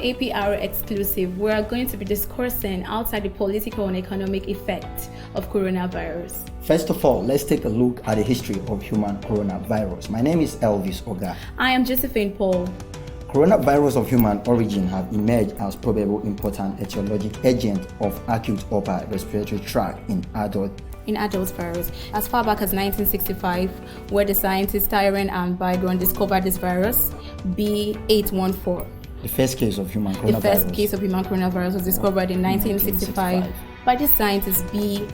APR exclusive, we are going to be discussing outside the political and economic effect of coronavirus. First of all, let's take a look at the history of human coronavirus. My name is Elvis Oga. I am Josephine Paul. Coronavirus of human origin have emerged as probable important etiologic agent of acute upper respiratory tract in adult virus. As far back as 1965, where the scientists Tyrone and Byron discovered this virus, B814. The first case of human coronavirus. The first case of human coronavirus was discovered in 1965 by the scientists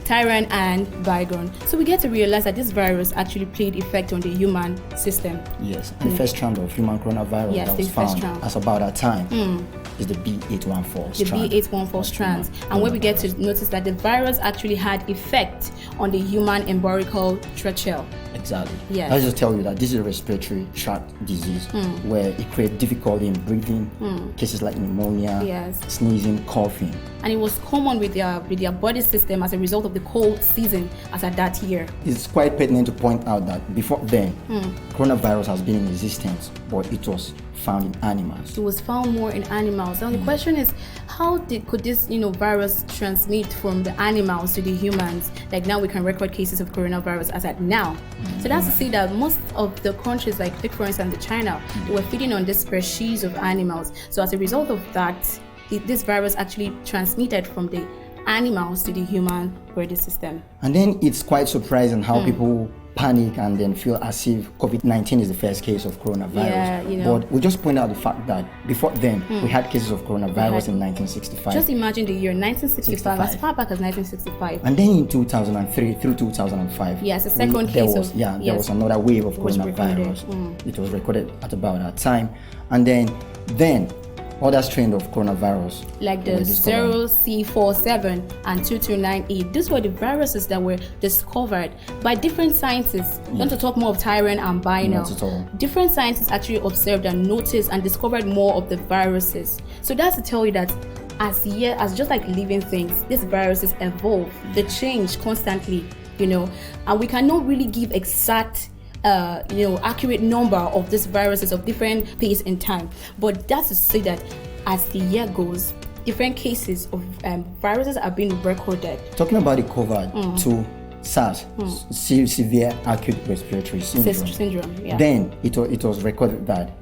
Tyrone and Byron. So we get to realize that this virus actually played effect on the human system. Yes, and the first strand of human coronavirus that was found at about that time is the B814 strand. The B814 strands. And where we get to notice that the virus actually had effect on the human umbilical trachea. Exactly. Yes. I'll just tell you that this is a respiratory tract disease where it creates difficulty in breathing, cases like pneumonia, sneezing, coughing. And it was common with their body system as a result of the cold season as at that year. It's quite pertinent to point out that before then, coronavirus has been in existence, but it was found in animals. It was found more in animals. Now the question is, how could this virus transmit from the animals to the humans? Like now we can record cases of coronavirus as at now. So that's to say that most of the countries, like take for instance China, they were feeding on this species of animals. So as a result of that, this virus actually transmitted from the animals to the human body system. And then it's quite surprising how people panic and then feel as if COVID-19 is the first case of coronavirus. But we just point out the fact that before then, we had cases of coronavirus in 1965. Just imagine the year 1965, as far back as 1965. And then in 2003 through 2005, yes, the second case there was another wave of coronavirus. It was recorded at about that time. And then other strains of coronavirus, like the 0C47 and 2298. These were the viruses that were discovered by different scientists. Not to talk more of Tyrone and Byron. Not at all. Different scientists actually observed and noticed and discovered more of the viruses. So that's to tell you that as just like living things, these viruses evolve, they change constantly, and we cannot really give exact accurate number of these viruses of different pace in time. But that's to say that as the year goes, different cases of viruses are being recorded. Talking about the COVID-2 SARS, severe acute respiratory syndrome. Then it was recorded that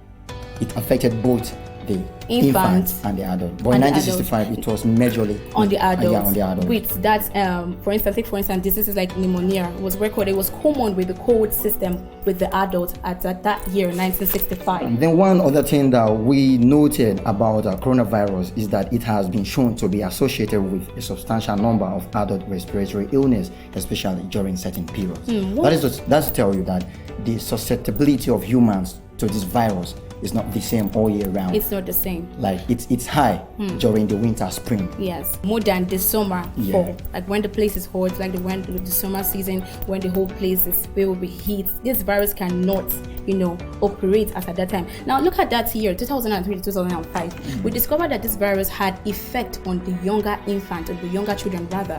it affected both the infant and the adult. But in 1965, it was majorly on the adult. On the adult. With that, for instance, diseases like pneumonia was recorded. It was common with the cold system with the adult at that year, 1965. And then one other thing that we noted about coronavirus is that it has been shown to be associated with a substantial number of adult respiratory illness, especially during certain periods. That's to tell you that the susceptibility of humans to this virus is not the same all year round. It's not the same. Like it's high during the winter, spring. Yes, more than the summer, fall. Like when the place is hot, like the summer season, when the whole place is filled with heat. This virus cannot, operate as at that time. Now look at that year, 2003 to 2005. We discovered that this virus had effect on the younger infant, or the younger children rather,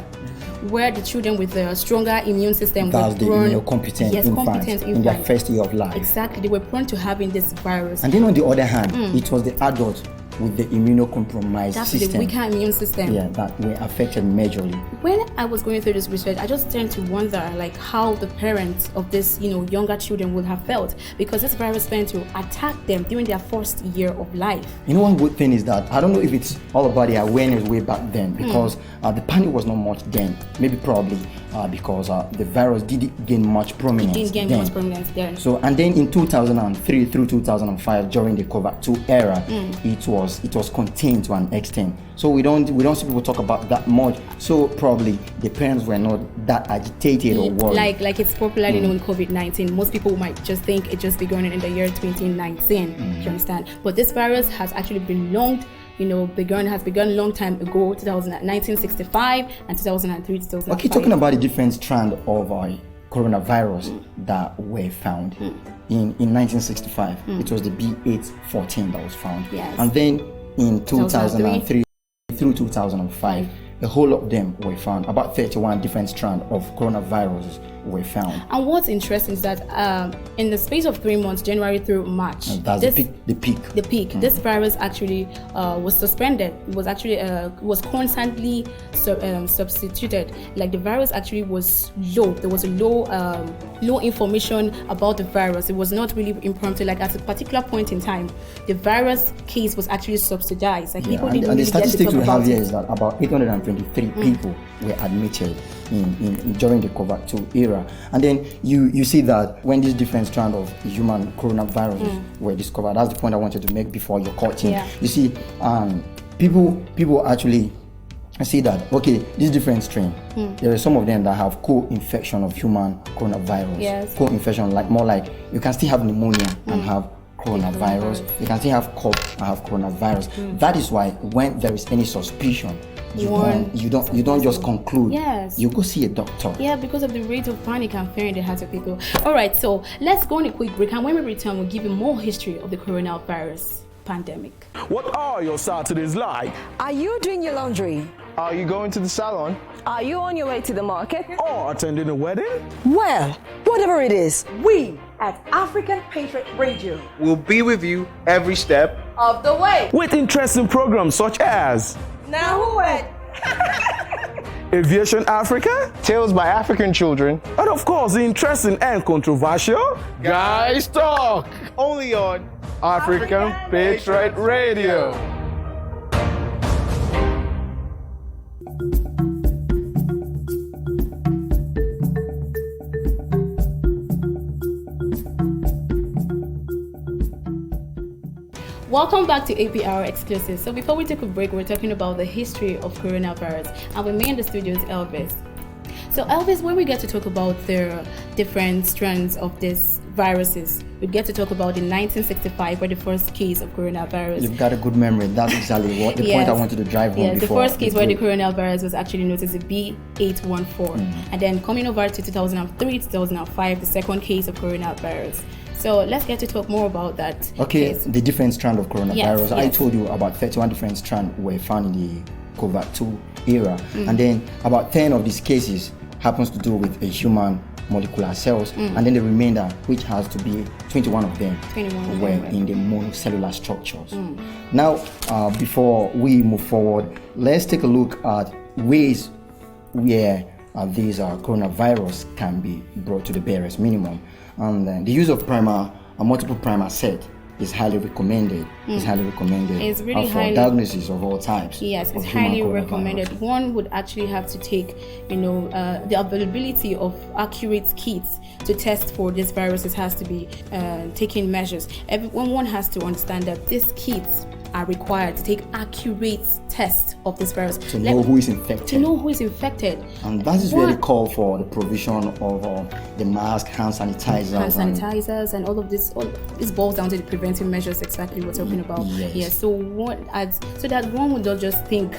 where the children with a stronger immune system were prone, competent infants in their first year of life. Exactly, they were prone to having this virus. And then on the other hand, it was the adult with the immunocompromised system. The weaker immune system. Yeah, that were affected majorly. When I was going through this research, I just tend to wonder like how the parents of this, younger children would have felt, because this virus tend to attack them during their first year of life. One good thing is that I don't know if it's all about the awareness way back then, because the panic was not much then. Maybe probably because the virus didn't gain much prominence. It didn't gain much prominence then. So and then in 2003 through 2005, during the COVID-2 era, it was contained to an extent. So we don't see people talk about that much. So probably the parents were not that agitated or worried. Like it's popularly known COVID-19. Most people might just think it just began in the year 2019. Do you understand? But this virus has actually belonged. Has begun long time ago, 1965 and 2003, 2005. Okay, talking about the different strand of coronavirus that were found in 1965, it was the B814 that was found. Yes. And then in 2003 through 2005, the whole of them were found. About 31 different strands of coronaviruses were found. And what's interesting is that in the space of 3 months, January through March, That's the peak. This virus actually was suspended. It was actually was constantly substituted. Like the virus actually was low. There was a low information about the virus. It was not really impromptu. Like at a particular point in time, the virus case was actually subsidized. Like people didn't and really the statistics get to we talk have about here it. is that about 823 people were admitted in during the COVID-2 era. And then you see that when these different strands of human coronaviruses were discovered, that's the point I wanted to make before your cutting. Yeah. You see, people actually see that, okay, these different strains, there are some of them that have co-infection of human coronavirus. Yes. Co-infection, like more like you can still have pneumonia and have coronavirus. You can still have cough and have coronavirus. That is why when there is any suspicion, you don't just conclude. Yes. You go see a doctor. Yeah, because of the rate of panic and fear in the hearts of people. All right, so let's go on a quick break, and when we return, we'll give you more history of the coronavirus pandemic. What are your Saturdays like? Are you doing your laundry? Are you going to the salon? Are you on your way to the market? Or attending a wedding? Well, whatever it is, We at African Patriot Radio We'll be with you every step. of the way. With interesting programs such as Now who it? Aviation Africa, Tales by African children. and of course, the interesting and controversial Guys Talk. Only on African Patriot Radio. Welcome back to APR Exclusive. So before we take a break, we're talking about the history of coronavirus, and with me in the studio is Elvis. So Elvis, when we get to talk about the different strands of these viruses, we get to talk about in 1965 where the first case of coronavirus. You've got a good memory. That's exactly what the point I wanted to drive home Yes, the before. first case where the coronavirus was actually noticed, the B814. And then coming over to 2003, 2005, the second case of coronavirus. So let's get to talk more about that. Okay, case. the different strand of coronavirus. I yes. told you about 31 different strands were found in the COVID-2 era. And then about 10 of these cases happens to do with a human molecular cells, and then the remainder, which has to be 21 of them, 21 were in the monocellular structures. Now, before we move forward, let's take a look at ways where these coronavirus can be brought to the barest minimum. And the use of a multiple primer set is highly recommended. It's highly recommended It's really for highly- diagnosis of all types. Yes, of it's human highly coronavirus. recommended. One would actually have to take, the availability of accurate kits to test for these viruses has to be taking measures. Everyone has to understand that these kits are required to take accurate tests of this virus To know who is infected. To know who is infected. And that is where One- they call for the provision of the mask, hand sanitizers. Hand sanitizers and all of this. All this boils down to the preventive measures. Exactly what we're talking about. Yes. Yeah. So so that one would not just think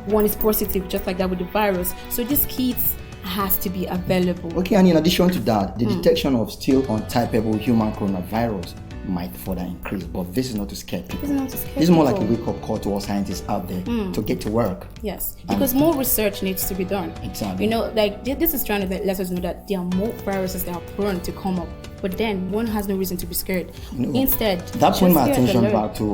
one is positive, just like that with the virus. So these kits has to be available. Okay, and in addition to that, the detection of still untypable human coronavirus might further increase, but this is not to scare people. It's not to scare This is more like a people. wake-up call to all scientists out there to get to work. Yes, because more research needs to be done. Exactly. Like this is trying to let us know that there are more viruses that are prone to come up, but then one has no reason to be scared. Instead, That point my just fear attention the Lord. back to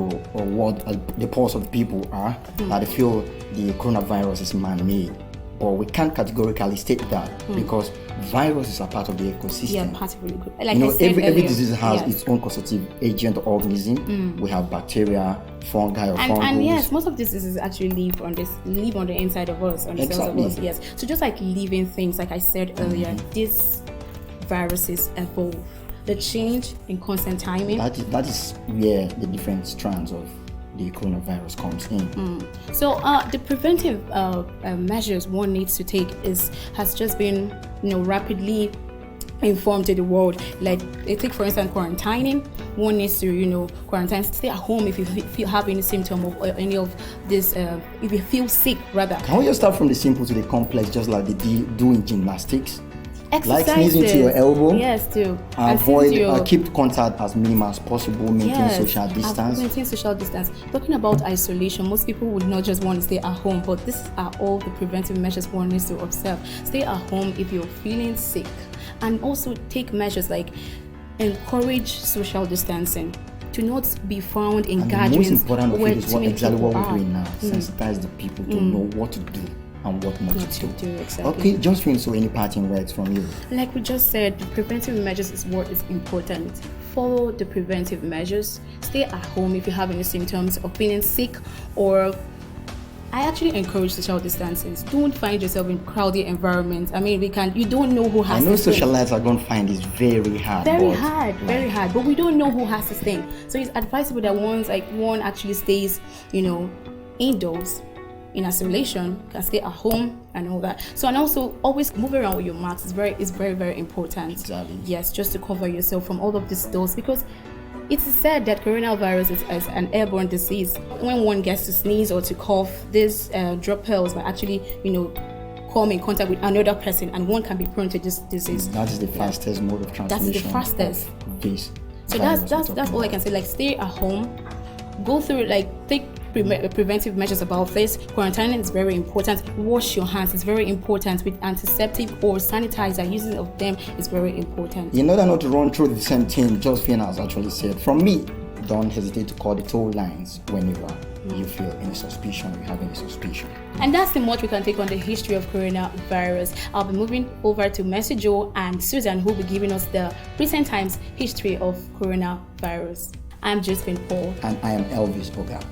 what the pulse of people are, that they feel the coronavirus is man-made. But we can't categorically state that because viruses are part of the ecosystem. Yeah, particularly good. Like I said every earlier, disease has yes. its own constitutive agent or organism. We have bacteria, fungi, or fungus. And yes, most of these diseases actually live on the inside of us, on the cells of Exactly. us. Yes. So just like living things, like I said earlier, these viruses evolve. The change in constant timing. That is where the different strands of the coronavirus comes in. So the preventive measures one needs to take has just been rapidly informed to the world. Like take for instance quarantining. One needs to quarantine, stay at home if you have any symptom of any of this. If you feel sick, rather. Can we just start from the simple to the complex, just like they do in gymnastics? Like Exercises. sneezing to your elbow. Yes, too. Avoid keep contact as minimal as possible. Maintain social distance. Maintain social distance. Talking about isolation, most people would not just want to stay at home, but these are all the preventive measures one needs to observe. Stay at home if you're feeling sick. and also take measures like encourage social distancing. To not be found in And the gatherings most important of where it is too what many exactly people what we're are. doing now. Sensitize the people to know what to do and what not Not to to do. do, exactly. Okay, just finish. So any parting words from you? Like we just said, preventive measures is what is important. Follow the preventive measures. Stay at home if you have any symptoms of being sick, or I actually encourage social distancing. Don't find yourself in crowded environments. I mean, you don't know who I has know this thing. socialites are going to find this very hard. Very but hard, very hard. But we don't know who has this thing. So it's advisable that one actually stays, indoors in isolation, can stay at home and all that. So, and also always move around with your mask is very, very important. Exactly. Yes, just to cover yourself from all of these dust, because it is said that coronavirus is an airborne disease. When one gets to sneeze or to cough, these droplets might actually, come in contact with another person, and one can be prone to this disease. That is the fastest mode of transmission. That's the fastest. Of this. So virus that's we're all talking I can say. Like, stay at home, go through take preventive measures about this. Quarantining is very important. Wash your hands is very important with antiseptic or sanitizer. Using of them is very important. In order not to run through the same thing, Josephine has actually said, from me, don't hesitate to call the toll lines whenever you feel any suspicion, you have any suspicion. And that's the much we can take on the history of coronavirus. I'll be moving over to Mercy Joe and Susan, who will be giving us the recent times history of coronavirus. I'm Josephine Paul. And I am Elvis Oga.